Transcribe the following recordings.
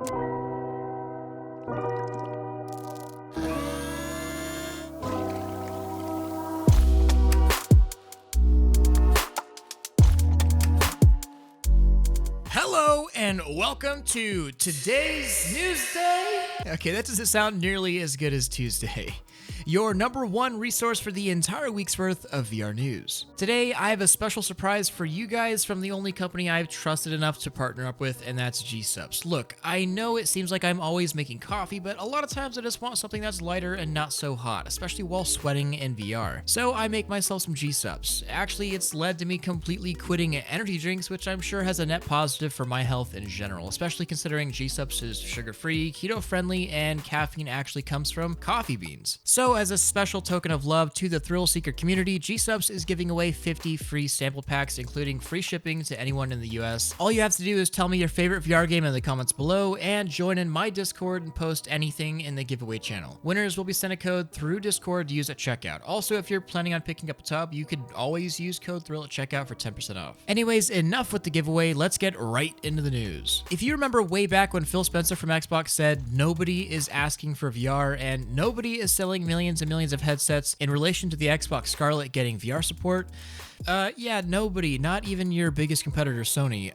Hello and welcome to today's Newsday. Okay, that doesn't sound nearly as good as Tuesday. Your number one resource for the entire week's worth of VR news. Today, I have a special surprise for you guys from the only company I've trusted enough to partner up with, and that's GSupps. Look, I know it seems like I'm always making coffee, but a lot of times I just want something that's lighter and not so hot, especially while sweating in VR. So I make myself some GSupps. Actually, it's led to me completely quitting energy drinks, which I'm sure has a net positive for my health in general, especially considering GSupps is sugar-free, keto-friendly, and caffeine actually comes from coffee beans. So as a special token of love to the ThrillSeeker community, GSupps is giving away 50 free sample packs, including free shipping to anyone in the US. All you have to do is tell me your favorite VR game in the comments below and join in my Discord and post anything in the giveaway channel. Winners will be sent a code through Discord to use at checkout. Also, if you're planning on picking up a tub, you could always use code Thrill at checkout for 10% off. Anyways, enough with the giveaway, let's get right into the news. If you remember way back when Phil Spencer from Xbox said nobody is asking for VR and nobody is selling millions and millions of headsets in relation to the Xbox Scarlett getting VR support, yeah, nobody, not even your biggest competitor, Sony.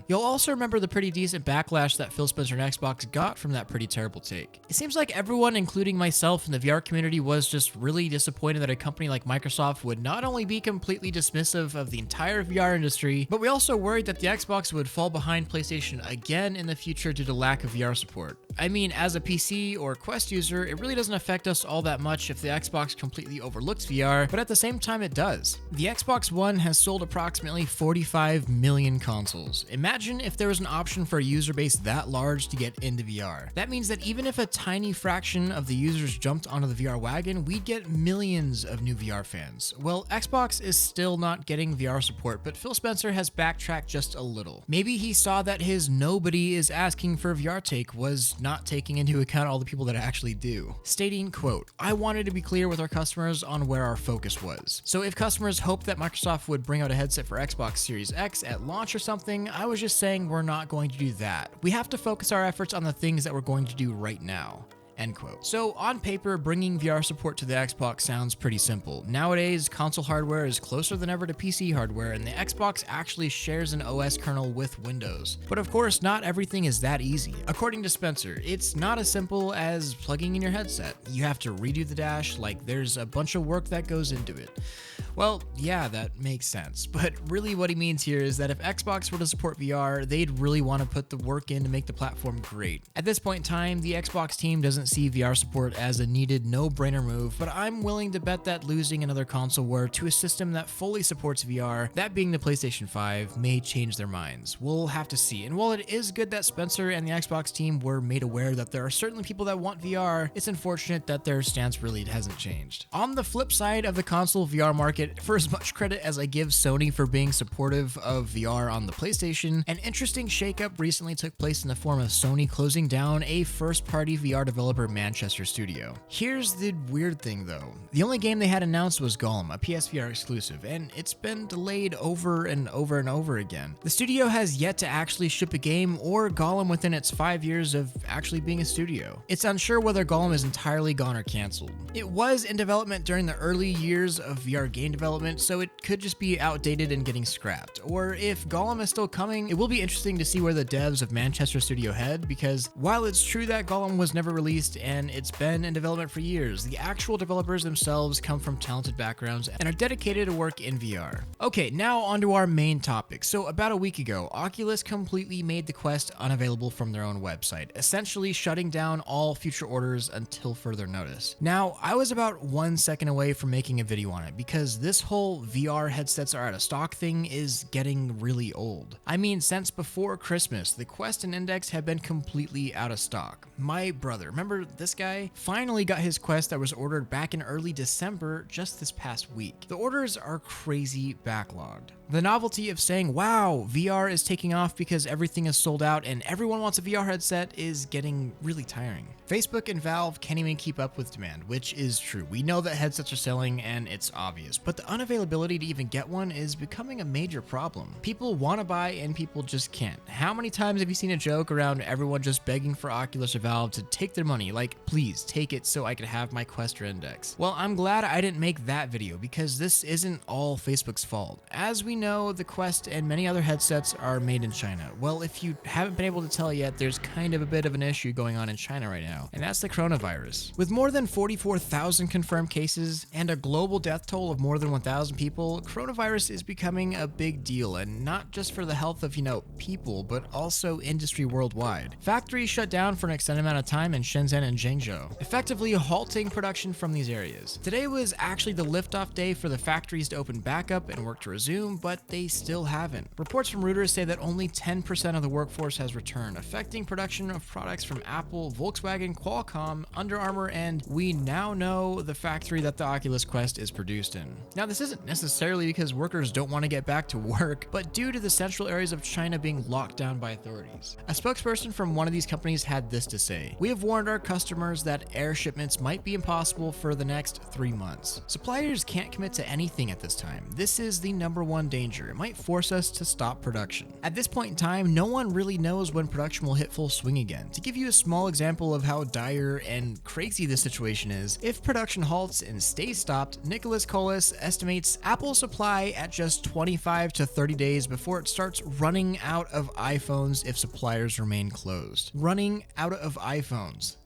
You'll also remember the pretty decent backlash that Phil Spencer and Xbox got from that pretty terrible take. It seems like everyone, including myself in the VR community, was just really disappointed that a company like Microsoft would not only be completely dismissive of the entire VR industry, but we also worried that the Xbox would fall behind PlayStation again in the future due to lack of VR support. I mean, as a PC or Quest user, it really doesn't affect us all that much if the Xbox completely overlooks VR, but at the same time it does. The Xbox One has sold approximately 45 million consoles. Imagine if there was an option for a user base that large to get into VR. That means that even if a tiny fraction of the users jumped onto the VR wagon, we'd get millions of new VR fans. Well, Xbox is still not getting VR support, but Phil Spencer has backtracked just a little. Maybe he saw that his nobody is asking for VR take was not taking into account all the people that actually do. Stating, quote, "I wanted to be clear with our customers on where our focus was. So if customers hoped that Microsoft would bring out a headset for Xbox Series X at launch or something, I was just saying we're not going to do that. We have to focus our efforts on the things that we're going to do right now." End quote. So on paper, bringing VR support to the Xbox sounds pretty simple. Nowadays, console hardware is closer than ever to PC hardware, and the Xbox actually shares an OS kernel with Windows. But of course, not everything is that easy. According to Spencer, it's not as simple as plugging in your headset. You have to redo the dash, like there's a bunch of work that goes into it. Well, yeah, that makes sense. But really what he means here is that if Xbox were to support VR, they'd really want to put the work in to make the platform great. At this point in time, the Xbox team doesn't see VR support as a needed no-brainer move, but I'm willing to bet that losing another console war to a system that fully supports VR, that being the PlayStation 5, may change their minds. We'll have to see. And while it is good that Spencer and the Xbox team were made aware that there are certainly people that want VR, it's unfortunate that their stance really hasn't changed. On the flip side of the console VR market, for as much credit as I give Sony for being supportive of VR on the PlayStation, an interesting shakeup recently took place in the form of Sony closing down a first-party VR developer Manchester studio. Here's the weird thing though. The only game they had announced was Golem, a PSVR exclusive, and it's been delayed over and over and over again. The studio has yet to actually ship a game or Golem within its 5 years of actually being a studio. It's unsure whether Golem is entirely gone or canceled. It was in development during the early years of VR game development, so it could just be outdated and getting scrapped. Or if Golem is still coming, it will be interesting to see where the devs of Manchester Studio head, because while it's true that Golem was never released and it's been in development for years, the actual developers themselves come from talented backgrounds and are dedicated to work in VR. Okay, now onto our main topic. So about a week ago, Oculus completely made the Quest unavailable from their own website, essentially shutting down all future orders until further notice. Now, I was about 1 second away from making a video on it because this whole VR headsets are out of stock thing is getting really old. I mean, since before Christmas, the Quest and Index have been completely out of stock. My brother, remember this guy? Finally got his Quest that was ordered back in early December just this past week. The orders are crazy backlogged. The novelty of saying, wow, VR is taking off because everything is sold out and everyone wants a VR headset is getting really tiring. Facebook and Valve can't even keep up with demand, which is true. We know that headsets are selling and it's obvious, but the unavailability to even get one is becoming a major problem. People want to buy and people just can't. How many times have you seen a joke around everyone just begging for Oculus or Valve to take their money? Like, please take it so I could have my Quest or Index. Well, I'm glad I didn't make that video because this isn't all Facebook's fault. As we know, the Quest and many other headsets are made in China. Well, if you haven't been able to tell yet, there's kind of a bit of an issue going on in China right now, and that's the coronavirus. With more than 44,000 confirmed cases and a global death toll of more than 1,000 people, coronavirus is becoming a big deal, and not just for the health of, people, but also industry worldwide. Factories shut down for an extended amount of time in Shenzhen and Zhengzhou, effectively halting production from these areas. Today was actually the liftoff day for the factories to open back up and work to resume, but they still haven't. Reports from Reuters say that only 10% of the workforce has returned, affecting production of products from Apple, Volkswagen, Qualcomm, Under Armour, and we now know the factory that the Oculus Quest is produced in. Now, this isn't necessarily because workers don't want to get back to work, but due to the central areas of China being locked down by authorities. A spokesperson from one of these companies had this to say: "We have warned our customers that air shipments might be impossible for the next 3 months. Suppliers can't commit to anything at this time. This is the #1 danger. It might force us to stop production." At this point in time, no one really knows when production will hit full swing again. To give you a small example of how dire and crazy this situation is, if production halts and stays stopped, Nicholas Colas estimates Apple's supply at just 25 to 30 days before it starts running out of iPhones if suppliers remain closed. Running out of iPhones.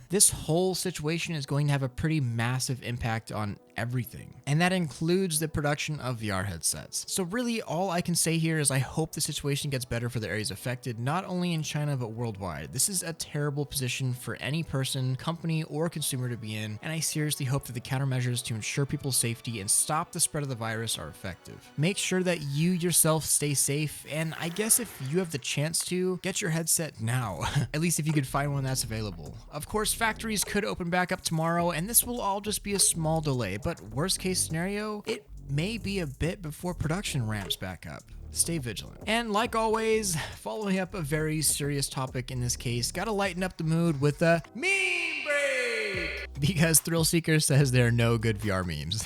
This whole situation is going to have a pretty massive impact on everything, and that includes the production of VR headsets. So really, all I can say here is I hope the situation gets better for the areas affected, not only in China but worldwide. This is a terrible position for any person, company, or consumer to be in, and I seriously hope that the countermeasures to ensure people's safety and stop the spread of the virus are effective. Make sure that you yourself stay safe, and I guess if you have the chance to, get your headset now, at least if you could find one that's available. Of course, factories could open back up tomorrow, and this will all just be a small delay, but worst case scenario, it may be a bit before production ramps back up. Stay vigilant. And like always, following up a very serious topic in this case, gotta lighten up the mood with a meme break! Because ThrillSeeker says there are no good VR memes.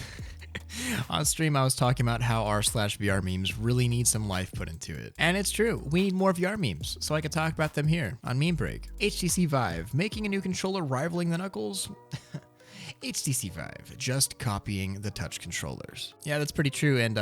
On stream, I was talking about how r/VR memes really need some life put into it. And it's true, we need more VR memes, so I could talk about them here on Meme Break. HTC Vive, making a new controller rivaling the Knuckles? HTC Vive, just copying the touch controllers. Yeah, that's pretty true, and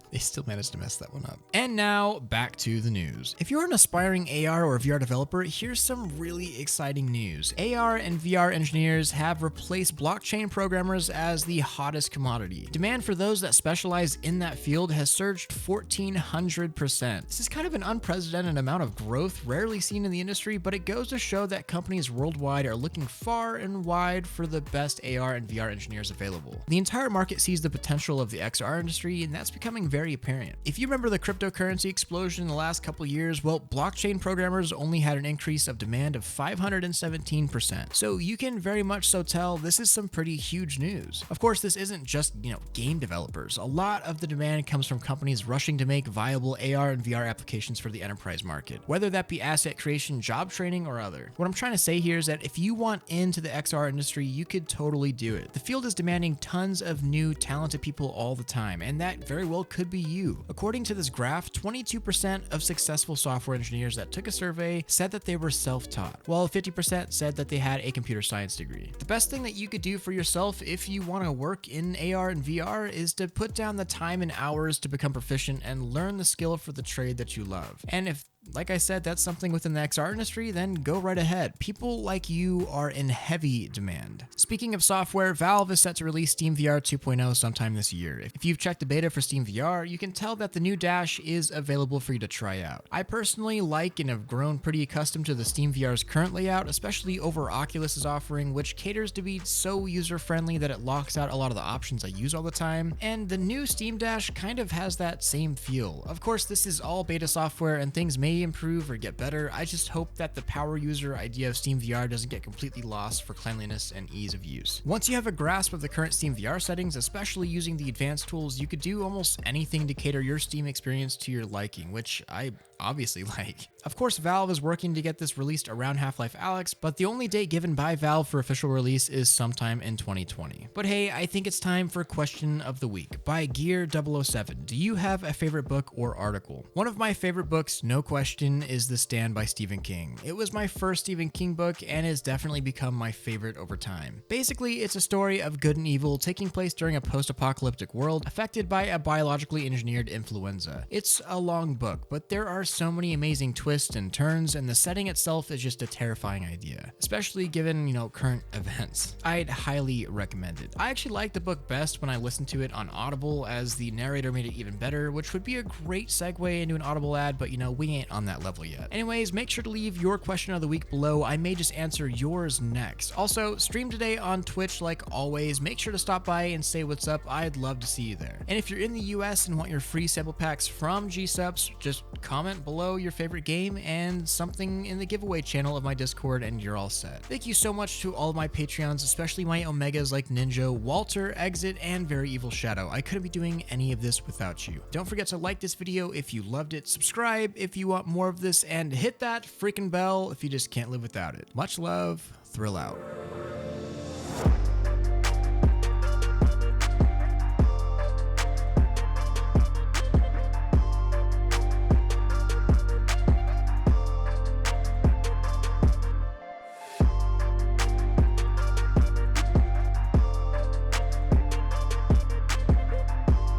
they still managed to mess that one up. And now, back to the news. If you're an aspiring AR or VR developer, here's some really exciting news. AR and VR engineers have replaced blockchain programmers as the hottest commodity. Demand for those that specialize in that field has surged 1,400%. This is kind of an unprecedented amount of growth, rarely seen in the industry, but it goes to show that companies worldwide are looking far and wide for the best AR and VR engineers available. The entire market sees the potential of the XR industry, and that's becoming very apparent. If you remember the cryptocurrency explosion in the last couple years, well, blockchain programmers only had an increase of demand of 517%. So you can very much so tell this is some pretty huge news. Of course, this isn't just, game developers. A lot of the demand comes from companies rushing to make viable AR and VR applications for the enterprise market, whether that be asset creation, job training, or other. What I'm trying to say here is that if you want into the XR industry, you could totally do it. The field is demanding tons of new, talented people all the time, and that very well could be you. According to this graph, 22% of successful software engineers that took a survey said that they were self-taught, while 50% said that they had a computer science degree. The best thing that you could do for yourself if you want to work in AR and VR is to put down the time and hours to become proficient and learn the skill for the trade that you love. And if, like I said, that's something within the XR industry, then go right ahead. People like you are in heavy demand. Speaking of software, Valve is set to release Steam VR 2.0 sometime this year. If you've checked the beta for Steam VR, you can tell that the new dash is available for you to try out. I personally like and have grown pretty accustomed to the Steam VR's current layout, especially over Oculus's offering, which caters to be so user-friendly that it locks out a lot of the options I use all the time, and the new Steam Dash kind of has that same feel. Of course, this is all beta software and things may may improve or get better. I just hope that the power user idea of Steam VR doesn't get completely lost for cleanliness and ease of use. Once you have a grasp of the current Steam VR settings, especially using the advanced tools, you could do almost anything to cater your Steam experience to your liking, which I obviously like. Of course, Valve is working to get this released around Half-Life Alyx, but the only date given by Valve for official release is sometime in 2020. But hey, I think it's time for Question of the Week by Gear007. Do you have a favorite book or article? One of my favorite books, no question, is The Stand by Stephen King. It was my first Stephen King book and has definitely become my favorite over time. Basically, it's a story of good and evil taking place during a post-apocalyptic world affected by a biologically engineered influenza. It's a long book, but there are so many amazing twists and turns, and the setting itself is just a terrifying idea, especially given, current events. I'd highly recommend it. I actually liked the book best when I listened to it on Audible, as the narrator made it even better, which would be a great segue into an Audible ad, but we ain't on that level yet. Anyways, make sure to leave your question of the week below. I may just answer yours next. Also, stream today on Twitch like always. Make sure to stop by and say what's up. I'd love to see you there. And if you're in the US and want your free sample packs from GSupps, just comment below your favorite game and something in the giveaway channel of my Discord and you're all set. Thank you so much to all of my Patreons, especially my Omegas like Ninja, Walter, Exit, and Very Evil Shadow. I couldn't be doing any of this without you. Don't forget to like this video if you loved it, subscribe if you want more of this, and hit that freaking bell if you just can't live without it. Much love, Thrill out.